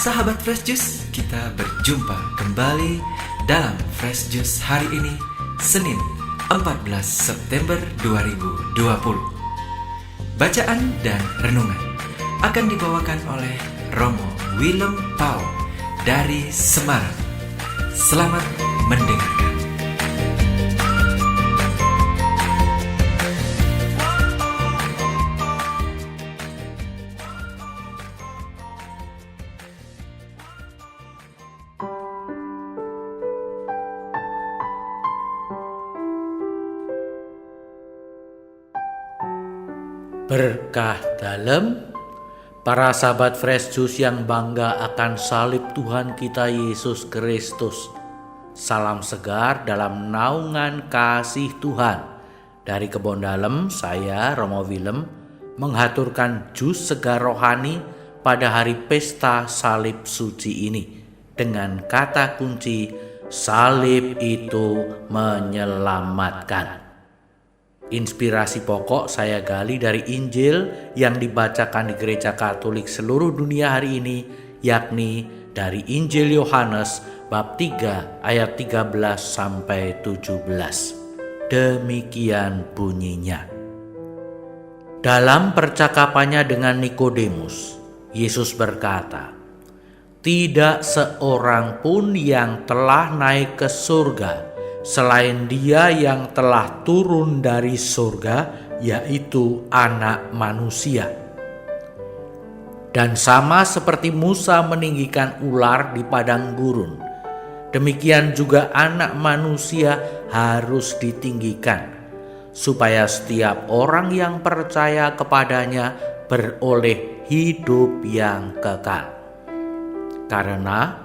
Sahabat Fresh Juice, kita berjumpa kembali dalam Fresh Juice hari ini, Senin 14 September 2020. Bacaan dan renungan akan dibawakan oleh Romo Willem Pau dari Semarang. Selamat mendengarkan. Berkah dalam para sahabat Fresh Juice yang bangga akan salib Tuhan kita Yesus Kristus. Salam segar dalam naungan kasih Tuhan. Dari Kebon Dalem, saya Romo Willem menghaturkan jus segar rohani pada hari pesta salib suci ini dengan kata kunci salib itu menyelamatkan. Inspirasi pokok saya gali dari Injil yang dibacakan di Gereja Katolik seluruh dunia hari ini, yakni dari Injil Yohanes bab 3 ayat 13 sampai 17. Demikian bunyinya. Dalam percakapannya dengan Nikodemus, Yesus berkata, "Tidak seorang pun yang telah naik ke surga selain Dia yang telah turun dari surga, yaitu Anak Manusia. Dan sama seperti Musa meninggikan ular di padang gurun, demikian juga Anak Manusia harus ditinggikan, supaya setiap orang yang percaya kepadanya beroleh hidup yang kekal. Karena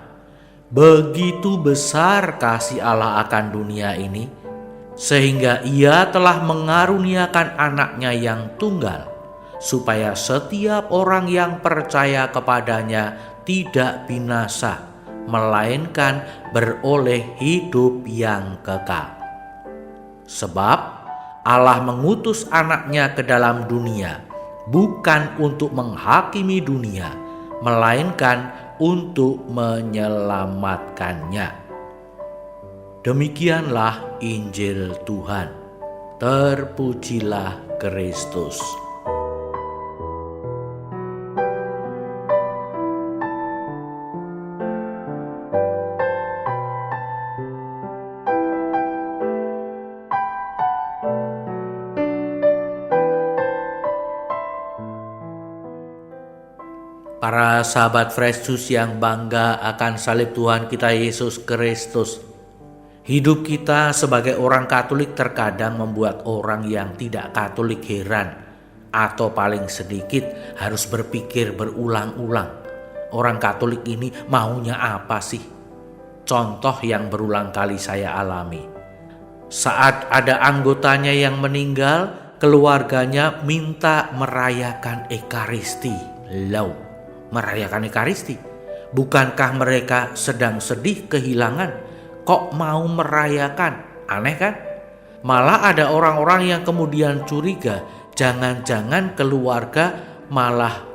begitu besar kasih Allah akan dunia ini, sehingga Ia telah mengaruniakan anaknya yang tunggal, supaya setiap orang yang percaya kepadanya tidak binasa, melainkan beroleh hidup yang kekal. Sebab Allah mengutus anaknya ke dalam dunia, bukan untuk menghakimi dunia, melainkan untuk menyelamatkannya." Demikianlah Injil Tuhan. Terpujilah Kristus. Para sahabat Fresh Juice yang bangga akan salib Tuhan kita Yesus Kristus. Hidup kita sebagai orang Katolik terkadang membuat orang yang tidak Katolik heran, atau paling sedikit harus berpikir berulang-ulang, orang Katolik ini maunya apa sih? Contoh yang berulang kali saya alami. Saat ada anggotanya yang meninggal, keluarganya minta merayakan Ekaristi. Merayakan Ekaristi? Bukankah mereka sedang sedih kehilangan? Kok mau merayakan? Aneh kan? Malah ada orang-orang yang kemudian curiga, jangan-jangan keluarga malah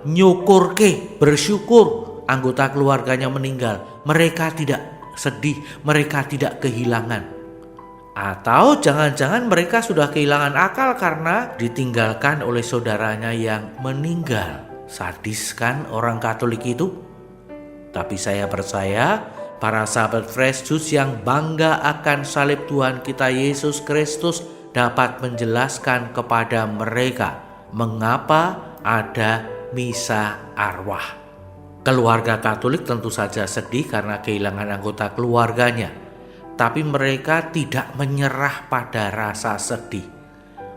bersyukur anggota keluarganya meninggal. Mereka tidak sedih, mereka tidak kehilangan. Atau jangan-jangan mereka sudah kehilangan akal karena ditinggalkan oleh saudaranya yang meninggal. Sadis kan orang Katolik itu? Tapi saya percaya para sahabat Fresh Juice yang bangga akan salib Tuhan kita Yesus Kristus dapat menjelaskan kepada mereka mengapa ada misa arwah. Keluarga Katolik tentu saja sedih karena kehilangan anggota keluarganya, tapi mereka tidak menyerah pada rasa sedih.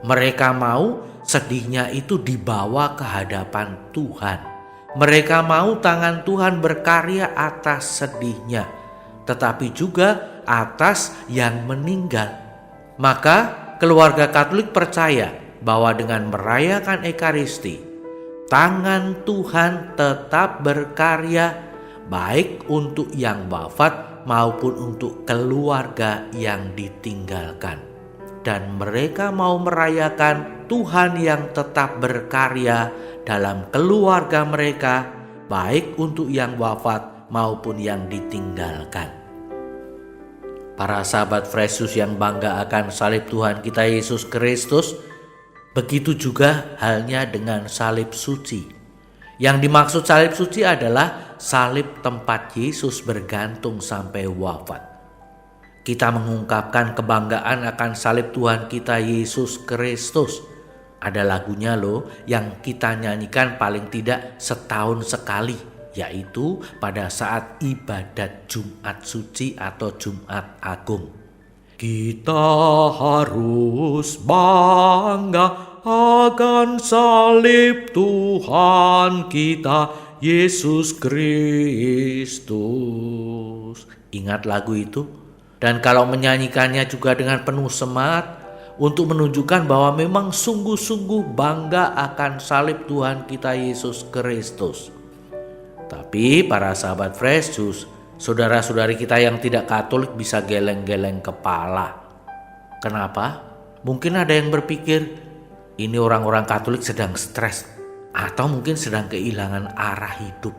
Mereka mau sedihnya itu dibawa ke hadapan Tuhan. Mereka mau tangan Tuhan berkarya atas sedihnya, tetapi juga atas yang meninggal. Maka keluarga Katolik percaya bahwa dengan merayakan Ekaristi, tangan Tuhan tetap berkarya baik untuk yang wafat maupun untuk keluarga yang ditinggalkan. Dan mereka mau merayakan Tuhan yang tetap berkarya dalam keluarga mereka, baik untuk yang wafat maupun yang ditinggalkan. Para sahabat Fresh Juice yang bangga akan salib Tuhan kita Yesus Kristus, begitu juga halnya dengan salib suci. Yang dimaksud salib suci adalah salib tempat Yesus bergantung sampai wafat. Kita mengungkapkan kebanggaan akan salib Tuhan kita Yesus Kristus. Ada lagunya loh yang kita nyanyikan paling tidak setahun sekali, yaitu pada saat ibadat Jumat Suci atau Jumat Agung. Kita harus bangga akan salib Tuhan kita Yesus Kristus. Ingat lagu itu? Dan kalau menyanyikannya juga dengan penuh semangat, untuk menunjukkan bahwa memang sungguh-sungguh bangga akan salib Tuhan kita Yesus Kristus. Tapi para sahabat Fresh Juice, saudara-saudari kita yang tidak Katolik bisa geleng-geleng kepala. Kenapa? Mungkin ada yang berpikir, ini orang-orang Katolik sedang stres, atau mungkin sedang kehilangan arah hidup.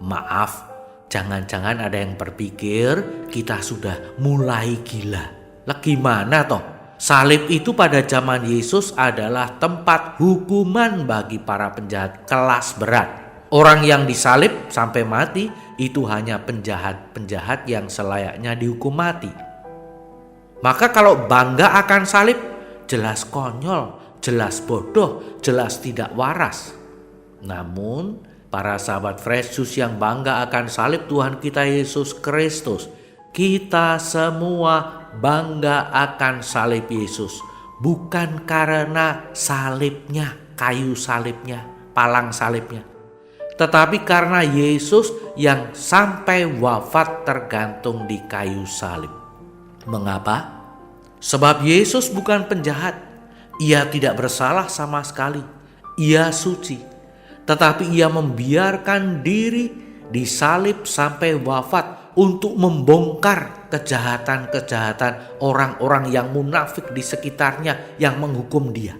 Maaf, jangan-jangan ada yang berpikir kita sudah mulai gila. Lah gimana toh? Salib itu pada zaman Yesus adalah tempat hukuman bagi para penjahat kelas berat. Orang yang disalib sampai mati itu hanya penjahat-penjahat yang selayaknya dihukum mati. Maka kalau bangga akan salib, jelas konyol, jelas bodoh, jelas tidak waras. Namun para sahabat Fresh Juice yang bangga akan salib Tuhan kita Yesus Kristus, kita semua bangga akan salib Yesus, bukan karena salibnya, kayu salibnya, palang salibnya, tetapi karena Yesus yang sampai wafat tergantung di kayu salib. Mengapa? Sebab Yesus bukan penjahat, ia tidak bersalah sama sekali, ia suci, tetapi ia membiarkan diri disalib sampai wafat untuk membongkar kejahatan-kejahatan orang-orang yang munafik di sekitarnya yang menghukum dia.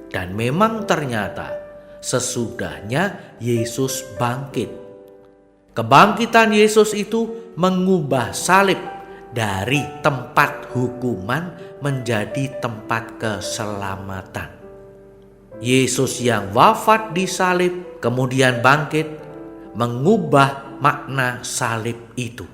Dan memang ternyata sesudahnya Yesus bangkit. Kebangkitan Yesus itu mengubah salib dari tempat hukuman menjadi tempat keselamatan. Yesus yang wafat di salib kemudian bangkit mengubah makna salib itu.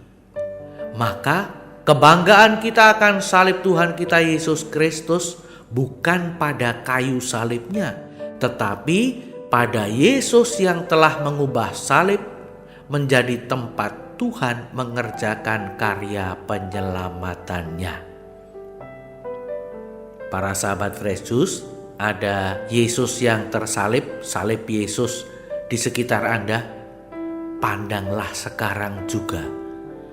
Maka kebanggaan kita akan salib Tuhan kita Yesus Kristus bukan pada kayu salibnya, tetapi pada Yesus yang telah mengubah salib menjadi tempat Tuhan mengerjakan karya penyelamatannya. Para sahabat Fresh Juice, ada Yesus yang tersalib, salib Yesus di sekitar Anda. Pandanglah sekarang juga.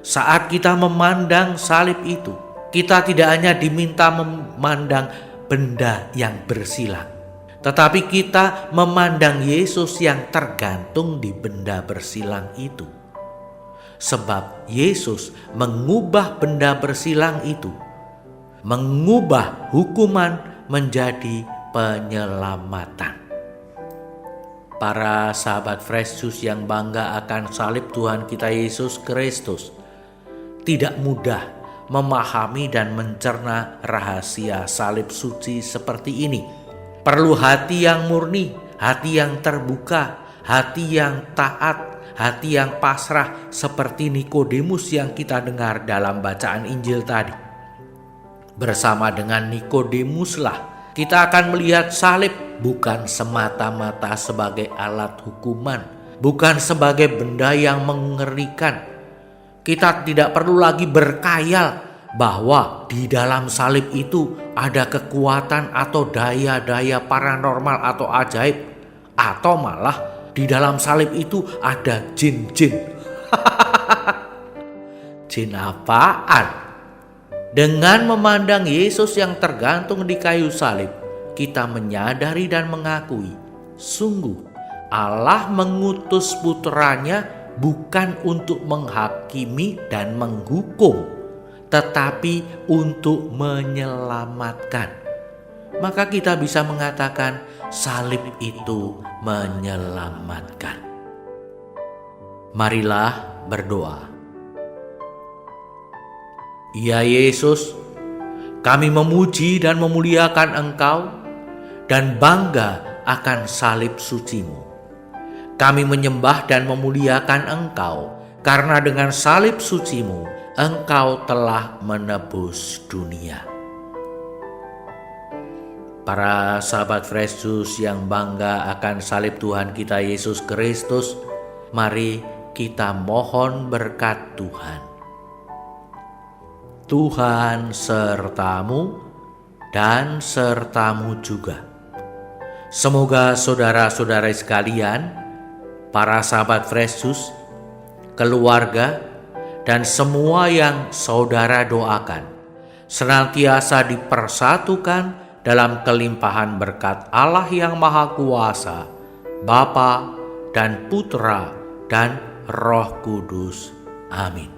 Saat kita memandang salib itu, kita tidak hanya diminta memandang benda yang bersilang, tetapi kita memandang Yesus yang tergantung di benda bersilang itu. Sebab Yesus mengubah benda bersilang itu, mengubah hukuman menjadi penyelamatan. Para sahabat Fresh Juice yang bangga akan salib Tuhan kita Yesus Kristus tidak mudah memahami dan mencerna rahasia salib suci seperti ini. Perlu hati yang murni, hati yang terbuka, hati yang taat, hati yang pasrah seperti Nikodemus yang kita dengar dalam bacaan Injil tadi. Bersama dengan Nikodemuslah kita akan melihat salib bukan semata-mata sebagai alat hukuman, bukan sebagai benda yang mengerikan. Kita tidak perlu lagi berkhayal bahwa di dalam salib itu ada kekuatan atau daya-daya paranormal atau ajaib, atau malah di dalam salib itu ada jin-jin. Jin apaan? Dengan memandang Yesus yang tergantung di kayu salib, kita menyadari dan mengakui, sungguh Allah mengutus putranya bukan untuk menghakimi dan menghukum, tetapi untuk menyelamatkan. Maka kita bisa mengatakan salib itu menyelamatkan. Marilah berdoa. Ya Yesus, kami memuji dan memuliakan Engkau dan bangga akan salib suci-Mu. Kami menyembah dan memuliakan Engkau karena dengan salib suci-Mu Engkau telah menebus dunia. Para sahabat Fresh Juice yang bangga akan salib Tuhan kita Yesus Kristus, mari kita mohon berkat Tuhan. Tuhan sertamu dan sertamu juga. Semoga saudara-saudara sekalian, para sahabat Fresh Juice, keluarga, dan semua yang saudara doakan senantiasa dipersatukan dalam kelimpahan berkat Allah yang Maha Kuasa, Bapa dan Putra dan Roh Kudus. Amin.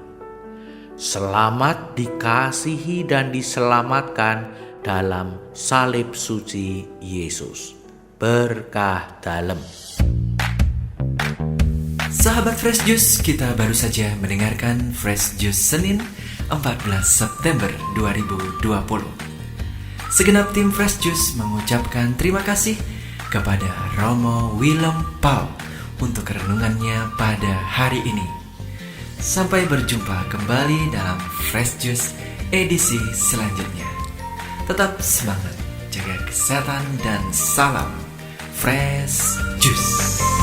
Selamat dikasihi dan diselamatkan dalam salib suci Yesus. Berkah dalam. Sahabat Fresh Juice, kita baru saja mendengarkan Fresh Juice Senin 14 September 2020. Segenap tim Fresh Juice mengucapkan terima kasih kepada Romo Willem Paul untuk renungannya pada hari ini. Sampai berjumpa kembali dalam Fresh Juice edisi selanjutnya. Tetap semangat, jaga kesehatan, dan salam Fresh Juice.